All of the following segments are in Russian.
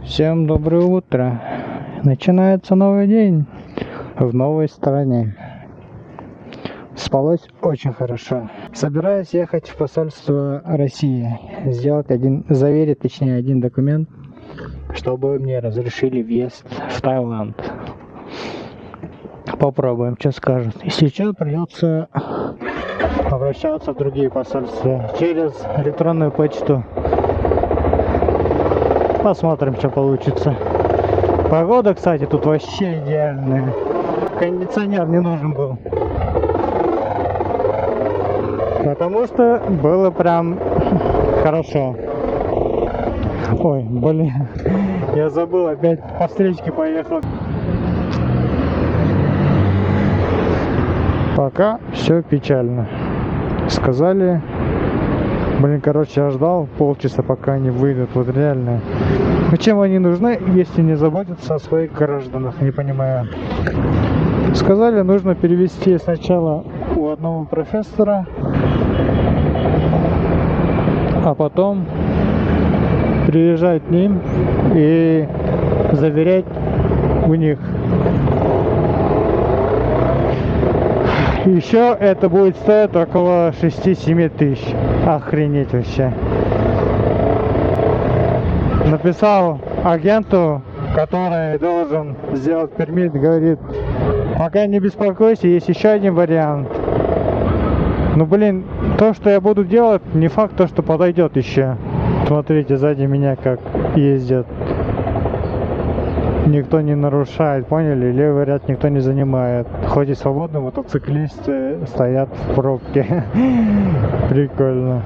Всем доброе утро. Начинается новый день в новой стране. Спалось очень хорошо. Собираюсь ехать в посольство России, заверить один документ, чтобы мне разрешили въезд в Таиланд. Попробуем, что скажут. И сейчас придется обращаться в другие посольства через электронную почту. Посмотрим, что получится. Погода, кстати, тут вообще идеальная. Кондиционер не нужен был. Потому что было прям хорошо. Ой, блин. Я забыл, опять по встречке поехал. Пока все печально. Сказали... Блин, короче, я ждал полчаса, пока они выйдут. Вот реально. Ну чем они нужны, если не заботятся о своих гражданах? Не понимаю. Сказали, нужно перевести сначала у одного профессора, а потом приезжать к ним и заверять у них. Еще это будет стоить около 6-7 тысяч. Охренеть вообще. Написал агенту, который должен сделать пермит, говорит, пока не беспокойся, есть еще один вариант. Ну блин, то, что я буду делать, не факт, то, что подойдет еще. Смотрите, сзади меня как ездят. Никто не нарушает, поняли? Левый ряд никто не занимает. Хоть и свободные мотоциклисты стоят в пробке. Прикольно.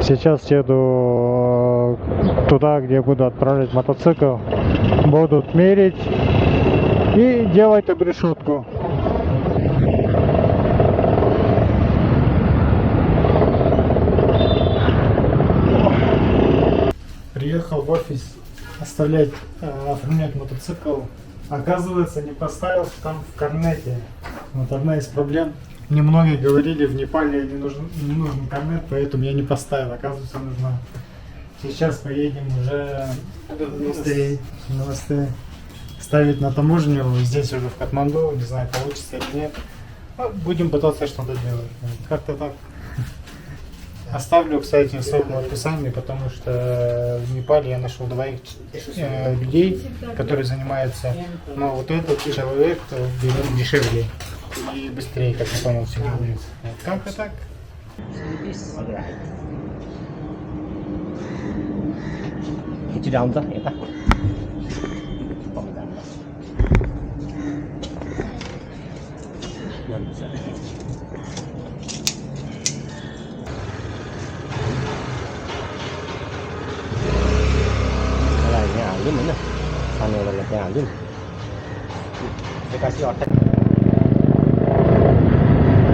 Сейчас еду туда, где буду отправлять мотоцикл. Будут мерить и делать обрешетку. Приехал в офис оформлять мотоцикл. Оказывается, не поставил там в карнете. Вот одна из проблем. Немногие говорили, в Непале не нужен карнет, поэтому я не поставил. Оказывается, нужно. Сейчас поедем уже ставить на таможню. Здесь уже в Катманду. Не знаю, получится или нет. Но будем пытаться что-то делать. Как-то так. Оставлю, кстати, ссылку в описании, потому что в Непале я нашел двоих людей, которые занимаются, но вот этот человек берет дешевле и быстрее, как я понял, все делает. Как-то так.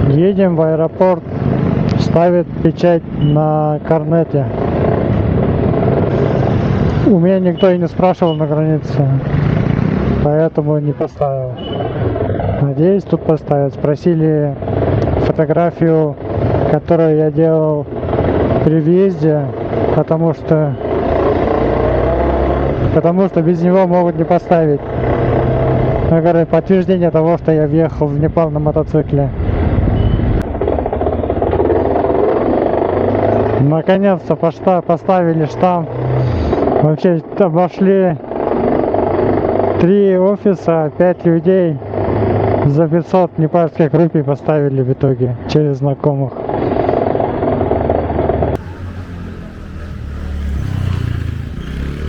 Едем в аэропорт, ставит печать на карнете. У меня никто и не спрашивал на границе, поэтому не поставил. Надеюсь, тут поставят. Спросили фотографию, которую я делал при въезде, потому что без него могут не поставить. Я говорю, подтверждение того, что я въехал в Непал на мотоцикле. Наконец-то поставили штамп. Вообще обошли 3 офиса, 5 людей. За 500 непальских рупий поставили в итоге через знакомых.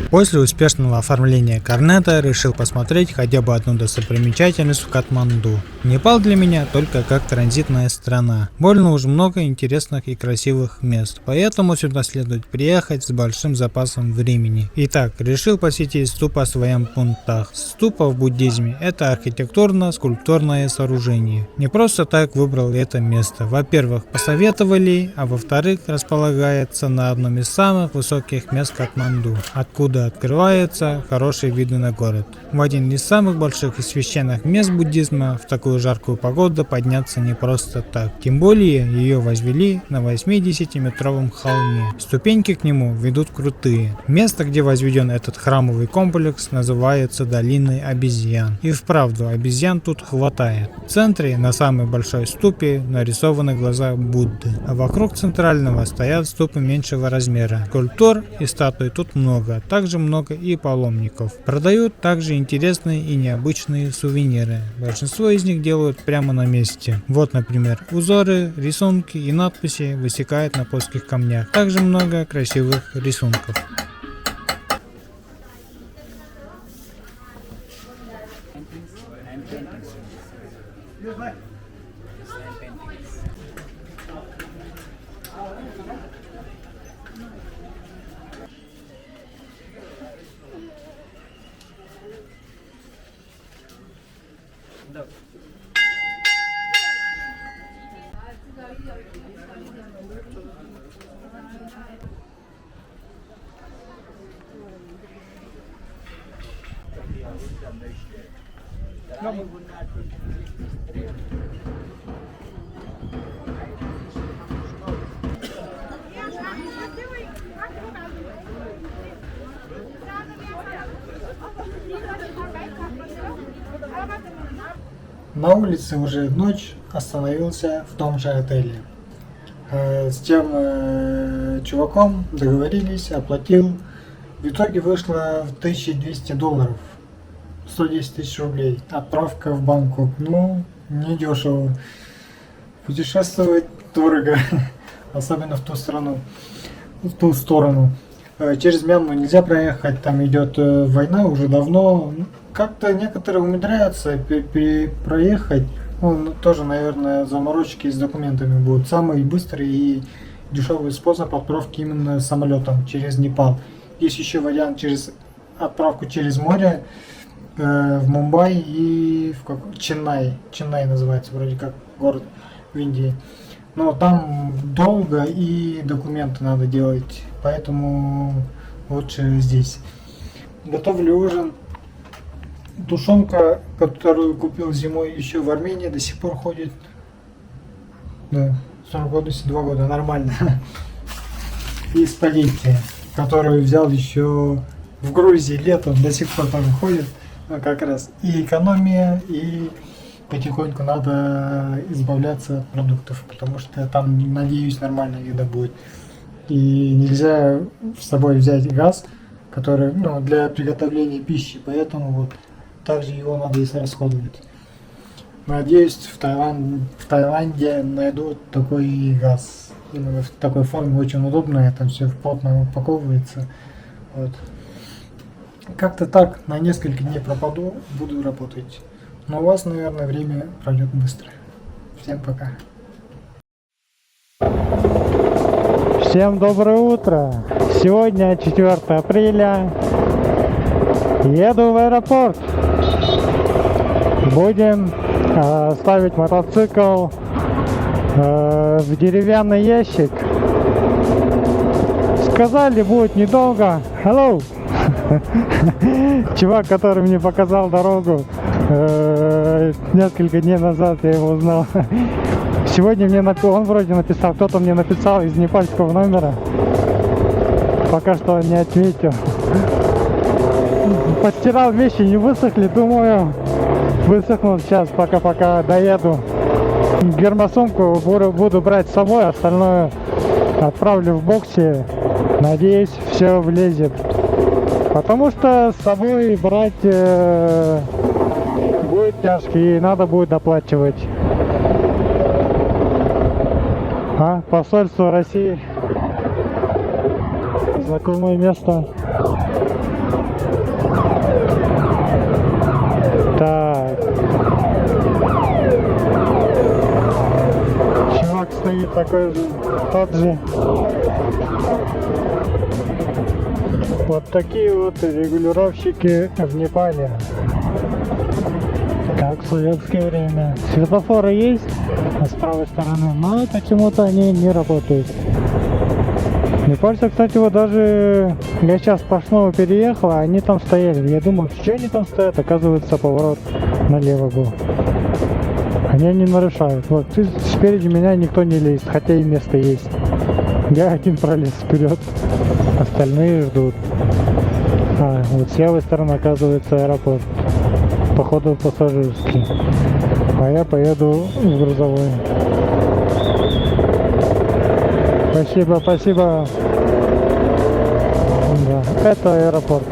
После успешного оформления карнета решил посмотреть хотя бы одну достопримечательность в Катманду. Непал для меня только как транзитная страна. Больно уж много интересных и красивых мест, поэтому сюда следует приехать с большим запасом времени. Итак, решил посетить ступа Сваямпунтах. Ступа в буддизме – это архитектурно-скульптурное сооружение. Не просто так выбрал это место. Во-первых, посоветовали, а во-вторых, располагается на одном из самых высоких мест Катманду, откуда откуда открываются хорошие виды на город. В один из самых больших и священных мест буддизма в такую жаркую погоду подняться не просто так. Тем более ее возвели на 80-метровом холме. Ступеньки к нему ведут крутые. Место, где возведен этот храмовый комплекс, называется Долиной обезьян. И вправду, обезьян тут хватает. В центре, на самой большой ступе, нарисованы глаза Будды, а вокруг центрального стоят ступы меньшего размера. Скульптур и статуй тут много, также много и паломников. Продают также интересные и необычные сувениры. Большинство из них делают прямо на месте. Вот, например, узоры, рисунки и надписи высекают на плоских камнях. Также много красивых рисунков. На улице уже ночь, остановился в том же отеле. С тем чуваком договорились, оплатил. В итоге вышло в $1200, 110 тысяч рублей. Отправка в Бангкок. Ну, не дешево. Путешествовать дорого, особенно в ту страну, в ту сторону. Через Мьянму нельзя проехать, там идет война уже давно. Как-то некоторые умудряются проехать. Ну, тоже, наверное, заморочки с документами будут. Самый быстрый и дешевый способ отправки именно самолетом через Непал. Есть еще вариант через отправку через море в Мумбай и в Ченнай. Ченнай называется вроде как город в Индии. Но там долго и документы надо делать, поэтому лучше здесь. Готовлю ужин. Тушенка, которую купил зимой еще в Армении, до сих пор ходит. Да, 40 года, 2 года, нормально. И спагетти, которую взял еще в Грузии летом, до сих пор тоже ходит. Как раз и экономия, и потихоньку надо избавляться от продуктов, потому что там, надеюсь, нормальная еда будет. И нельзя с собой взять газ, который, ну, для приготовления пищи, поэтому вот также его надо расходовать. Надеюсь, в Таиланде найду такой газ. Именно в такой форме очень удобно, там все плотно упаковывается. Вот. Как-то так, на несколько дней пропаду, буду работать. Но у вас, наверное, время пройдет быстро. Всем пока. Всем доброе утро! Сегодня 4 апреля. Еду в аэропорт. Будем ставить мотоцикл в деревянный ящик. Сказали, будет недолго. Hello! Чувак, который мне показал дорогу несколько дней назад, я его узнал. Сегодня мне он вроде написал, кто-то мне написал из непальского номера. Пока что он не ответил. Постирал вещи, не высохли, думаю, высохнут сейчас, пока доеду. Гермосумку буду брать с собой, остальное отправлю в боксе. Надеюсь, все влезет. Потому что с собой брать будет тяжко и надо будет доплачивать. Посольство России. Знакомое место. Так. Чувак стоит такой же, тот же. Вот такие вот регулировщики в Непале. Как в советское время. Светофоры есть с правой стороны, но почему-то они не работают. Не парься, кстати, вот даже я сейчас по Шнову переехал, а они там стояли. Я думал, что они там стоят, оказывается, поворот налево был. Они не нарушают. Вот, спереди меня никто не лезет, хотя и место есть. Я один пролез вперед, остальные ждут. А, вот с левой стороны оказывается аэропорт. Походу пассажирский. А я поеду в грузовой. Спасибо, спасибо. Да, это аэропорт.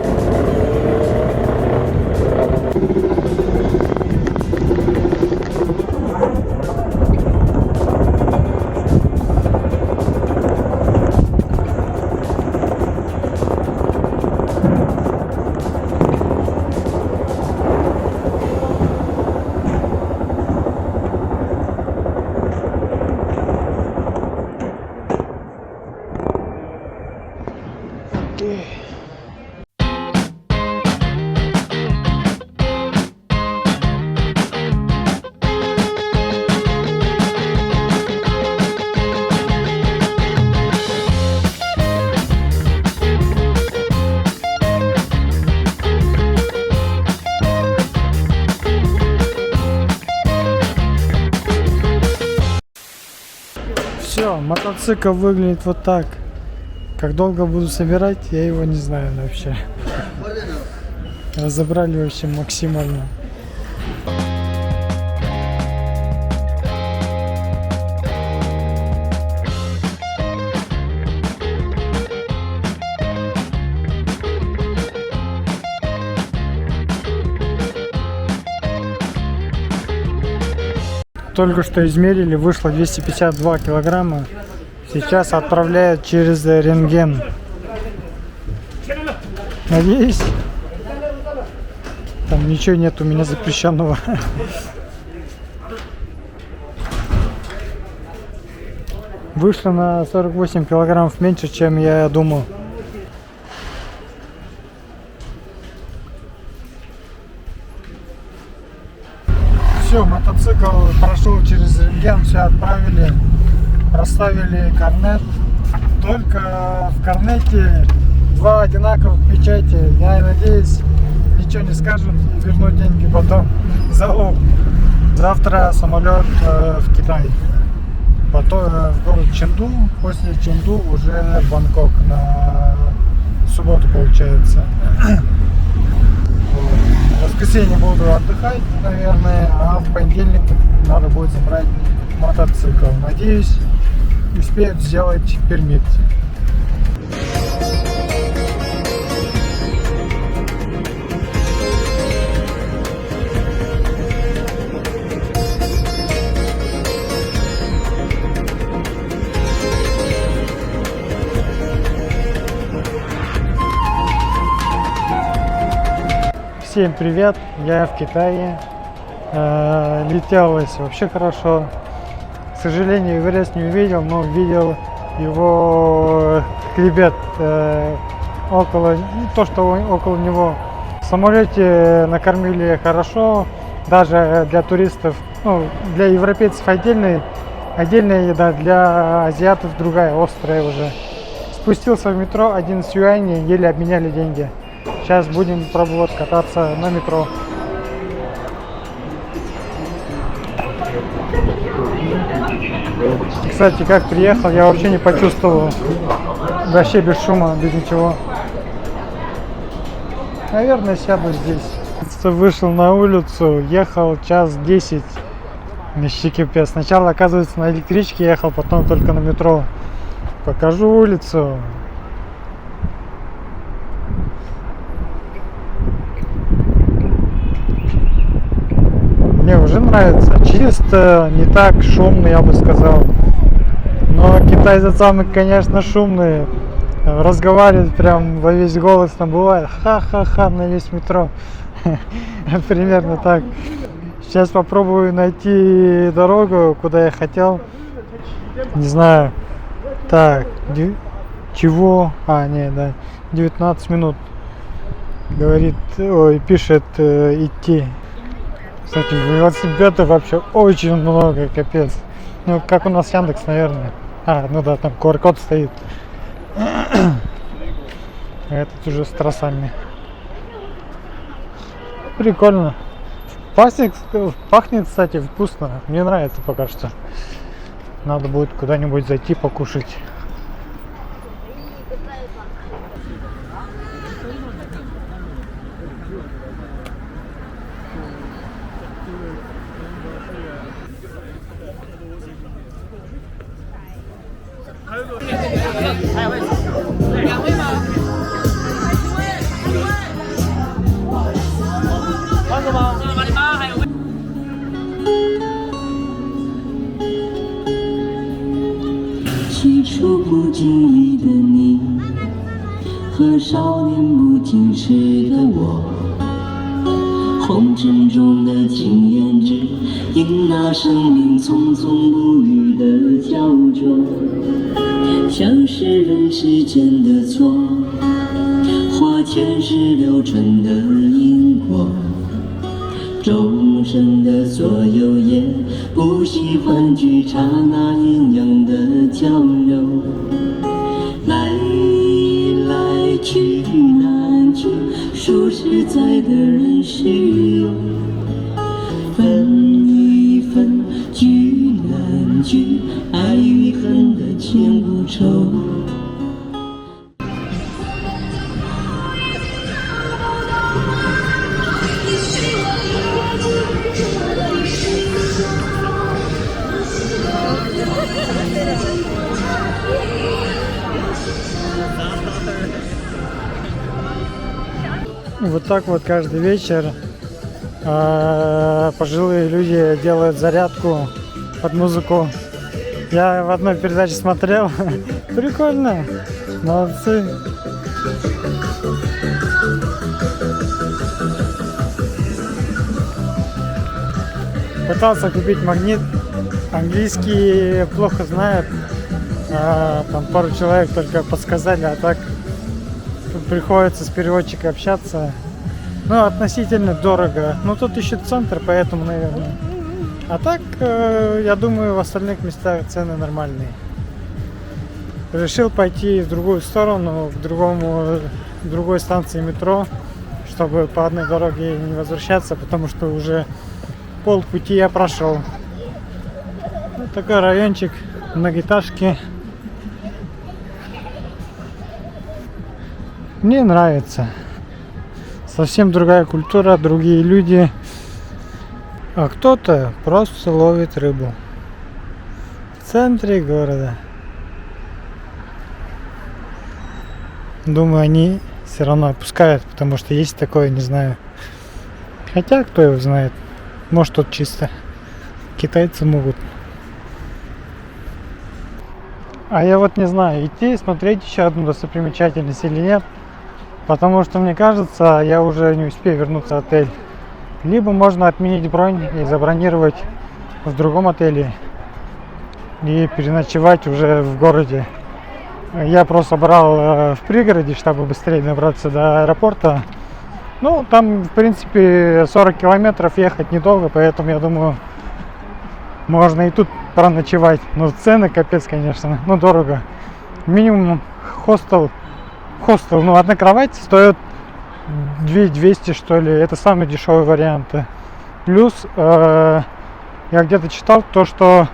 Все, мотоцикл выглядит вот так. Как долго буду собирать, я его не знаю вообще. Разобрали вообще максимально. Только что измерили, вышло 252 килограмма. Сейчас отправляют через рентген. Надеюсь, там ничего нет у меня запрещенного. Вышло на 48 килограммов меньше, чем я думал. Все, мотоцикл прошел через рентген, все отправили, расставили корнет. Только в корнете два одинаковых печати. Я надеюсь, ничего не скажут, вернуть деньги потом. Залог. Завтра самолет в Китай. Потом в город Ченду, после Ченду уже Бангкок на субботу получается. В воскресенье буду отдыхать, наверное, а в понедельник надо будет забрать мотоцикл. Надеюсь, успеют сделать пермит. Всем привет, я в Китае. Летелось вообще хорошо. К сожалению, Эверест не увидел, но видел его хребет около, не то что около него. В самолете накормили хорошо, даже для туристов, ну, для европейцев отдельная еда, для азиатов другая, острая уже. Спустился в метро, 11 юаней, еле обменяли деньги. Сейчас будем пробовать кататься на метро. Кстати, как приехал, я вообще не почувствовал. Вообще без шума, без ничего. Наверное, сяду здесь. Вышел на улицу, ехал час 10. Капец. Сначала, оказывается, на электричке ехал, потом только на метро. Покажу улицу. Мне уже нравится. Чисто, не так шумно, я бы сказал. Но китайцы самые, конечно, шумные. Разговаривают прям во весь голос. Там бывает ха-ха-ха на весь метро. Примерно так. Сейчас попробую найти дорогу, куда я хотел. Не знаю. Так. Чего? А, нет, да. 19 минут. Говорит, ой, пишет идти. Кстати, велосипедов вообще очень много, капец. Ну, как у нас Яндекс, наверное. А, ну да, там QR-код стоит. Этот уже страсальный. Прикольно. Пахнет, кстати, вкусно. Мне нравится пока что. Надо будет куда-нибудь зайти покушать.起初不经意的你，和少年不经事的我，红尘中的情缘只因那生命匆匆不语的胶着，像是人世间的错，或前世流转的因果。众生的所有也不喜欢去刹那阴阳的交流，来来去难去，说实在的人世有，分与分，聚难聚，爱与恨的千古愁。Вот так вот каждый вечер пожилые люди делают зарядку под музыку. Я в одной передаче смотрел. Прикольно. Молодцы. Пытался купить магнит. Английский плохо знает. Там пару человек только подсказали, а так приходится с переводчиком общаться. Ну, относительно дорого. Но тут еще центр, поэтому, наверное. А так, я думаю, в остальных местах цены нормальные. Решил пойти в другую сторону, к другой станции метро, чтобы по одной дороге не возвращаться, потому что уже полпути я прошел. Вот такой райончик, многоэтажки. Мне нравится. Совсем другая культура, другие люди. А кто-то просто ловит рыбу. В центре города. Думаю, они все равно отпускают, потому что есть такое, не знаю. Хотя, кто его знает. Может, тут чисто китайцы могут. А я вот не знаю, идти смотреть еще одну достопримечательность или нет. Потому что, мне кажется, я уже не успею вернуться в отель. Либо можно отменить бронь и забронировать в другом отеле. И переночевать уже в городе. Я просто брал в пригороде, чтобы быстрее добраться до аэропорта. Ну, там, в принципе, 40 километров ехать недолго, поэтому, я думаю, можно и тут проночевать. Но цены капец, конечно, ну, дорого. Минимум хостел, ну, одна кровать стоит 2200, что ли. Это самый дешевый вариант. Плюс, я где-то читал то, что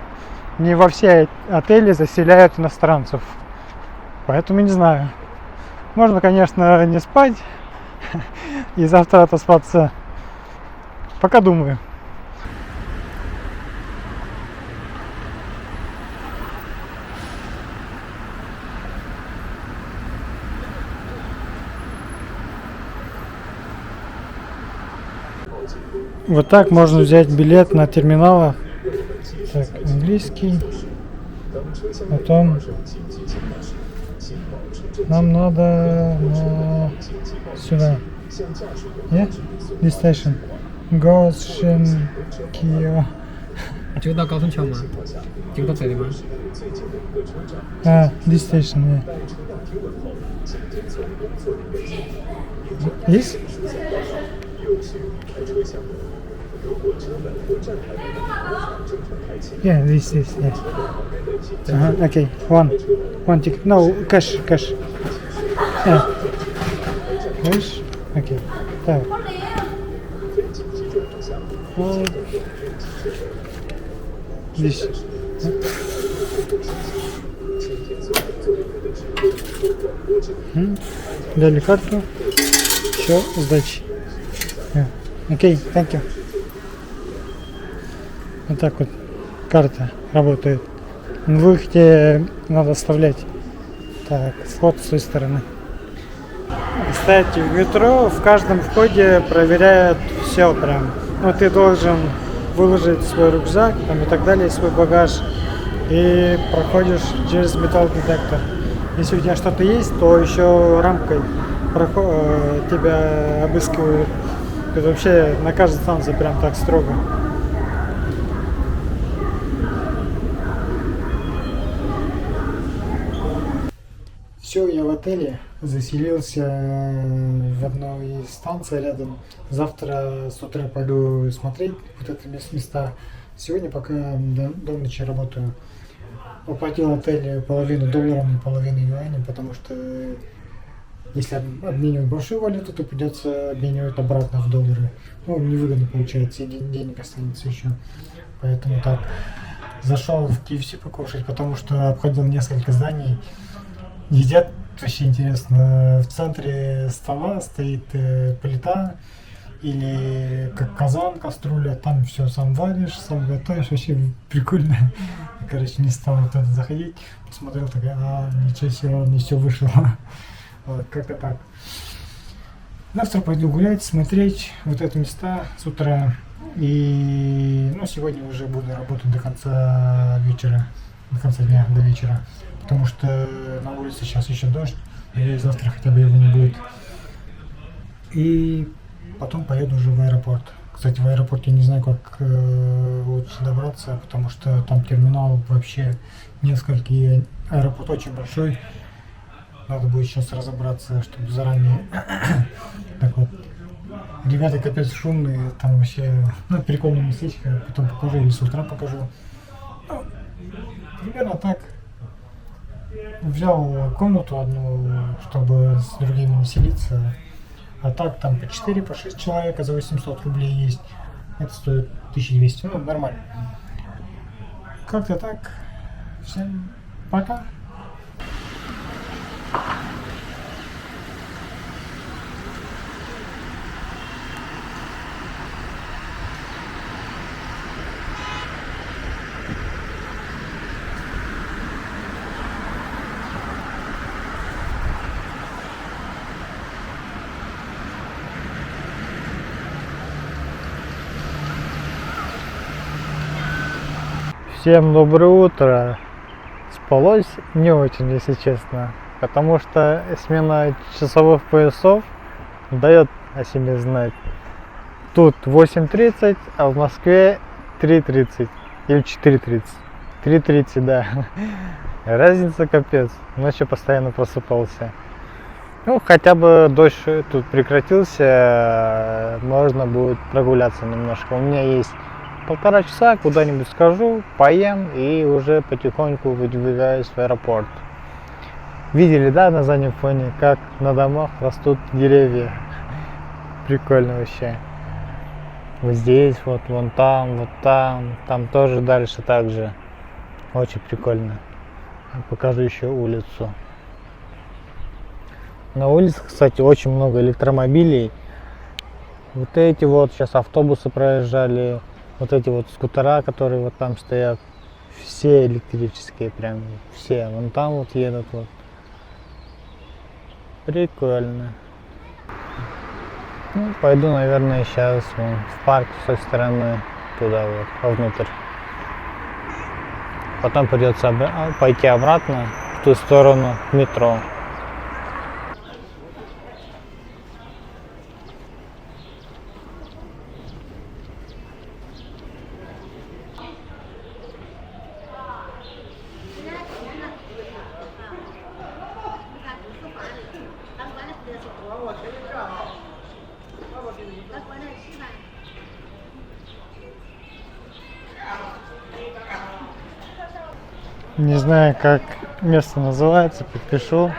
не во все отели заселяют иностранцев. Поэтому не знаю. Можно, конечно, не спать и завтра отоспаться. Пока думаю. Вот так можно взять билет на терминалах. Так, английский. Потом нам надо сюда. Yeah? This station. Goshen-Kyo. 这个到高通桥吗？这个到这里吗？ This station, yeah. This? Yeah, this, yes. Okay, one ticket. No, cash. Yeah. Cash? Okay. Так. Вот. Здесь. Дали карту. Все, сдачи. Окей, thank you. Вот так вот карта работает. На выходе надо оставлять. Так, вход с той стороны. Кстати, в метро в каждом входе проверяют все прям. Ну, ты должен выложить свой рюкзак там, и так далее, свой багаж. И проходишь через металлодетектор. Если у тебя что-то есть, то еще рамкой тебя обыскивают. Это вообще на каждой станции прям так строго. Все, я в отеле, заселился в одной из станций рядом. Завтра с утра пойду смотреть вот эти места. Сегодня пока до ночи работаю. Оплатил отель половину долларами, половину юаней, потому что если обменивать большую валюту, то придется обменивать обратно в доллары. Ну, невыгодно получается, и денег останется еще. Поэтому так. Зашел в KFC покушать, потому что обходил несколько зданий. Едят вообще интересно. В центре стола стоит плита или как казан, кастрюля. Там все сам варишь, сам готовишь. Вообще прикольно. Короче, не стал вот это заходить. Посмотрел, такая, ничего себе, не все вышло. Вот, как-то так. Завтра пойду гулять, смотреть вот эти места с утра. И сегодня уже буду работать до конца вечера. До конца дня, до вечера. Потому что на улице сейчас еще дождь. И завтра хотя бы его не будет. И потом поеду уже в аэропорт. Кстати, в аэропорт я не знаю, как лучше добраться, потому что там терминал вообще несколько. И аэропорт очень большой. Надо будет сейчас разобраться, чтобы заранее. Так вот. Ребята капец шумные, там вообще, прикольное местечко, потом покажу или с утра покажу. Примерно так. Взял комнату одну, чтобы с другими не селиться. А так там по 4, по 6 человека за 800 рублей есть. Это стоит 1200, нормально. Как-то так. Всем пока. Всем доброе утро. Спалось не очень, если честно, потому что смена часовых поясов дает о себе знать. Тут 8:30, а в Москве 3:30 или 4:30. 3:30, да. Разница капец. Ночью постоянно просыпался. Хотя бы дождь тут прекратился, можно будет прогуляться немножко. У меня есть 1,5 часа, куда-нибудь схожу, поем и уже потихоньку выдвигаюсь в аэропорт. Видели, да, на заднем фоне, как на домах растут деревья? Прикольно вообще. Вот здесь, вот, вон там, там тоже дальше так же. Очень прикольно. Покажу еще улицу. На улице, кстати, очень много электромобилей. Вот эти вот, сейчас автобусы проезжали. Вот эти вот скутера, которые вот там стоят, все электрические, прям все. Вон там вот едут вот. Прикольно. Пойду, наверное, сейчас вон, в парк с той стороны, туда вот, вовнутрь. Потом придется пойти обратно в ту сторону, в метро. Не знаю, как место называется, подпишу.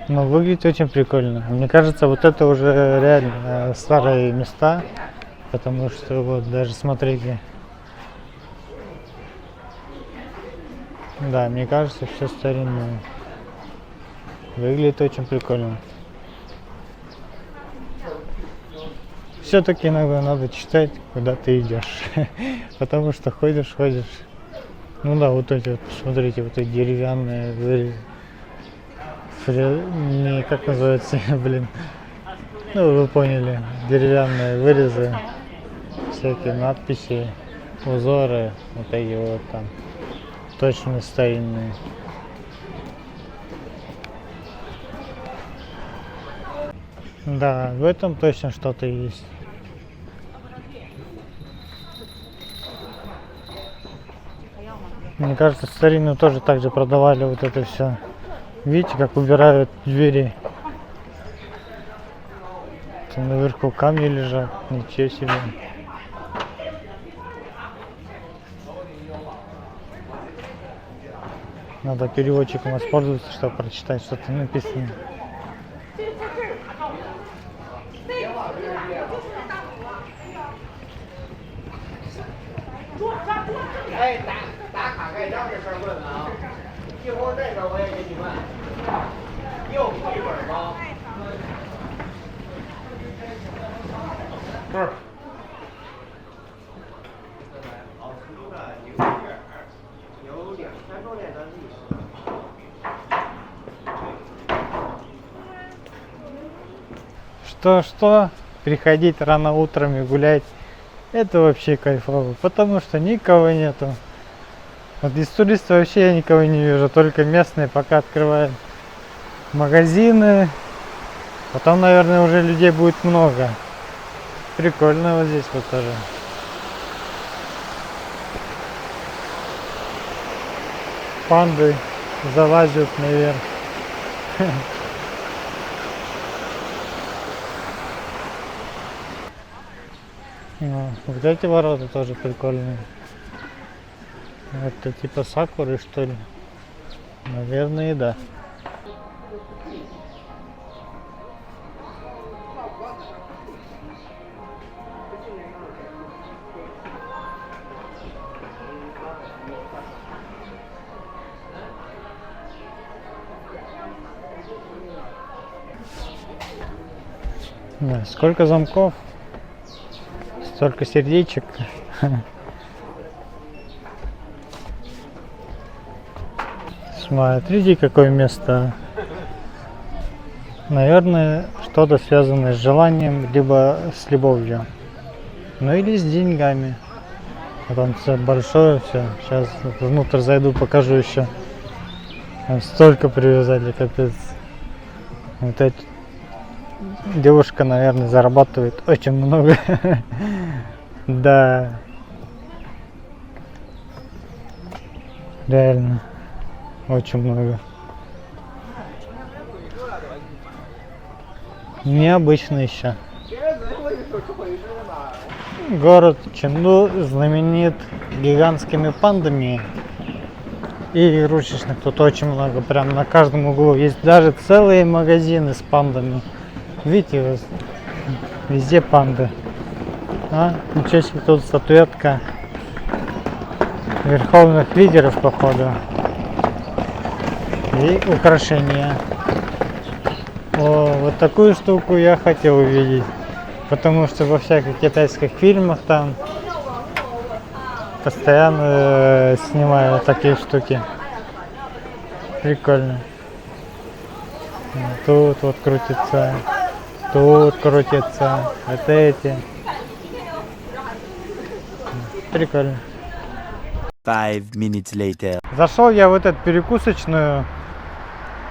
Но выглядит очень прикольно. Мне кажется, вот это уже реально старые места. Потому что вот даже смотрите. Да, мне кажется, все старинное. Выглядит очень прикольно. Все-таки иногда надо читать, куда ты идешь. Потому что ходишь. Ну да, вот эти вот, посмотрите, вот эти деревянные вырезы. Не, как называется, блин. Ну, вы поняли. Деревянные вырезы. Всякие надписи, узоры. Вот эти вот там. Точно старинные. Да, в этом точно что-то есть. Мне кажется, старинную тоже так же продавали вот это все. Видите, как убирают двери. Там наверху камни лежат. Ничего себе. Надо переводчиком воспользоваться, чтобы прочитать, что там написано. Что приходить рано утром и гулять, это вообще кайфово, потому что никого нету. Вот из туристов вообще я никого не вижу, только местные пока открывают магазины. Потом, наверное, уже людей будет много. Прикольно вот здесь вот тоже. Панды залазят наверх. Вот эти ворота тоже прикольные. Это типа сакуры, что ли? Наверное, да. Да, сколько замков, столько сердечек. Смотрите, какое место. Наверное, что-то связанное с желанием, либо с любовью. Ну или с деньгами. А там все большое, все. Сейчас внутрь зайду, покажу еще. Там столько привязали, капец. Вот эта девушка, наверное, зарабатывает очень много. Да. Реально. Очень много. Необычно еще. Город Чэнду знаменит гигантскими пандами и игрушечных. Тут очень много. Прям на каждом углу есть даже целые магазины с пандами. Видите, везде панды. А? Ничего себе, тут статуэтка верховных лидеров, походу. И украшения. О, вот такую штуку я хотел увидеть. Потому что во всяких китайских фильмах там постоянно снимают такие штуки. Прикольно. Тут вот крутится. Тут крутится. Вот эти. Прикольно. 5 minutes later. Зашел я в эту перекусочную.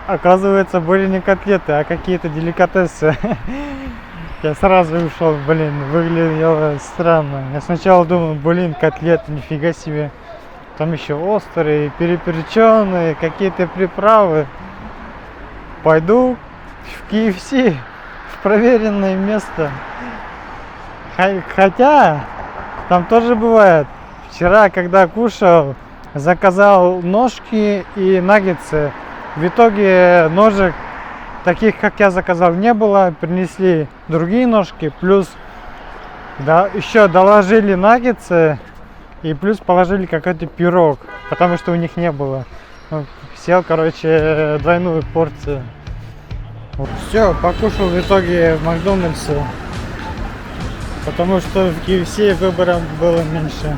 Оказывается, были не котлеты, а какие-то деликатесы. Я сразу ушел, блин, выглядело странно. Я сначала думал, блин, котлеты, нифига себе. Там еще острые, переперченные, какие-то приправы. Пойду в KFC, в проверенное место. Хотя, там тоже бывает. Вчера, когда кушал, Заказал ножки и наггетсы. В итоге ножек таких, как я заказал, не было. Принесли другие ножки. Плюс еще доложили наггетсы. И плюс положили какой-то пирог. Потому что у них не было. Съел, короче, двойную порцию. Все, покушал в итоге в Макдональдсе. Потому что в KFC выбора было меньше.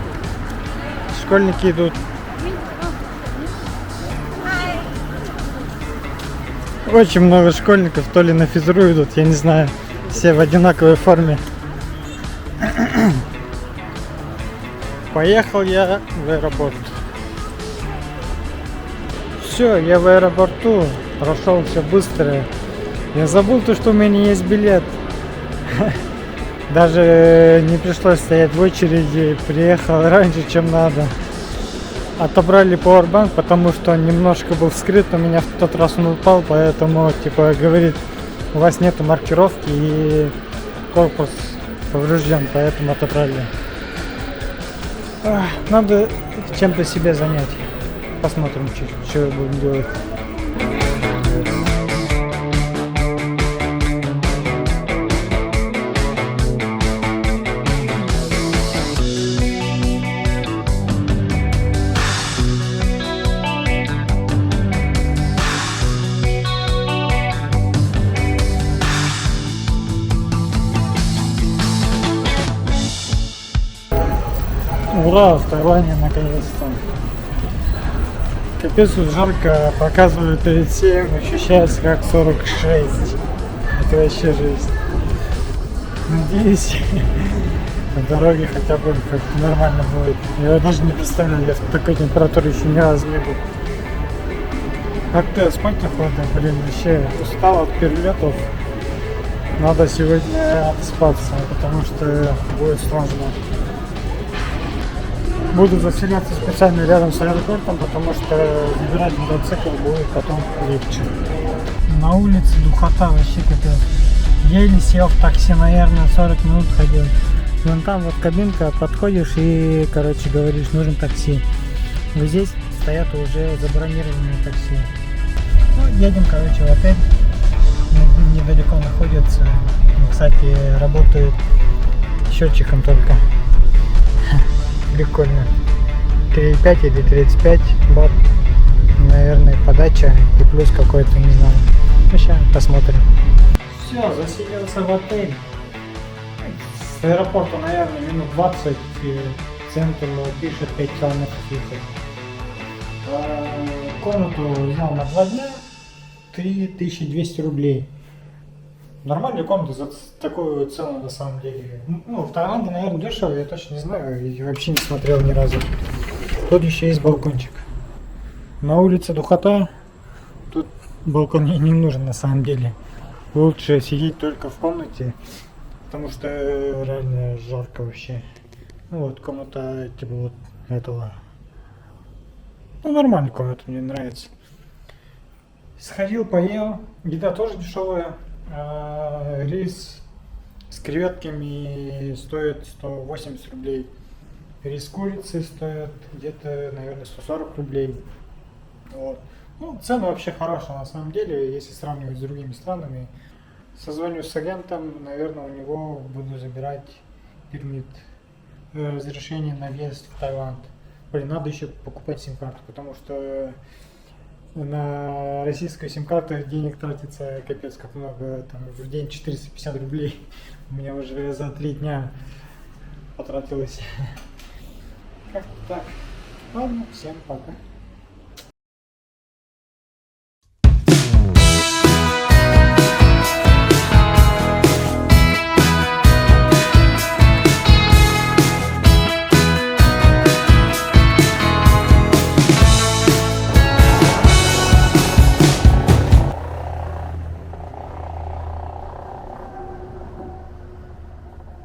Школьники идут. Очень много школьников, то ли на физру идут, я не знаю. Все в одинаковой форме. Поехал я в аэропорт. Все, я в аэропорту. Прошел все быстро. Я забыл то, что у меня есть билет. Даже не пришлось стоять в очереди. Приехал раньше, чем надо. Отобрали Powerbank, потому что он немножко был вскрыт. У меня в тот раз он упал, поэтому типа говорит, у вас нету маркировки и корпус поврежден, поэтому отобрали. Надо чем-то себе занять. Посмотрим, что будем делать. Ура, в Таиланде наконец-то. Капец, тут жарко, показывает 37, ощущается как 46. Это вообще жизнь. Надеюсь, на дороге хотя бы как-то нормально будет. Я даже не представляю, я в такой температуре еще ни разу не был. Как-то спать охота, блин, вообще устал от перелетов. Надо сегодня отспаться, потому что будет сложно. Буду заселяться специально рядом с аэропортом, потому что выбирать мотоцикл будет потом легче. На улице духота вообще капец. Еле сел в такси, наверное, 40 минут ходил. Вон там вот кабинка, подходишь и, короче, говоришь, нужен такси. Вот здесь стоят уже забронированные такси. Ну, едем, короче, в отель. Недалеко находится. Кстати, работает счетчиком только. Прикольно. 3,5 или 35 бат, наверное, подача и плюс какой-то, не знаю. Ну, сейчас посмотрим. Все, заселился в отель. С аэропорта, наверное, минут 20. В центр пишет 5 километров ехать. Комнату взял на 2 дня. 3200 рублей. Нормальная комната за такую цену на самом деле. Ну, в Таиланде, наверное, дешево, я точно не знаю, и вообще не смотрел ни разу. Тут еще есть балкончик. На улице духота, тут балкон не нужен на самом деле. Лучше сидеть только в комнате, потому что реально жарко вообще. Ну вот комната типа вот этого. Ну, нормальная комната, мне нравится. Сходил, поел, еда тоже дешевая. Рис с креветками стоит 180 рублей. Рис с курицей стоит где-то, наверное, 140 рублей. Вот. Ну, цены вообще хорошие на самом деле, если сравнивать с другими странами. Созвонюсь с агентом, наверное, у него буду забирать пермит, разрешение на въезд в Таиланд. Блин, надо еще покупать сим-карту, потому что на российскую сим-карту денег тратится капец как много, там в день 450 рублей. У меня уже за 3 дня потратилось. Как-то так. Ладно, всем пока.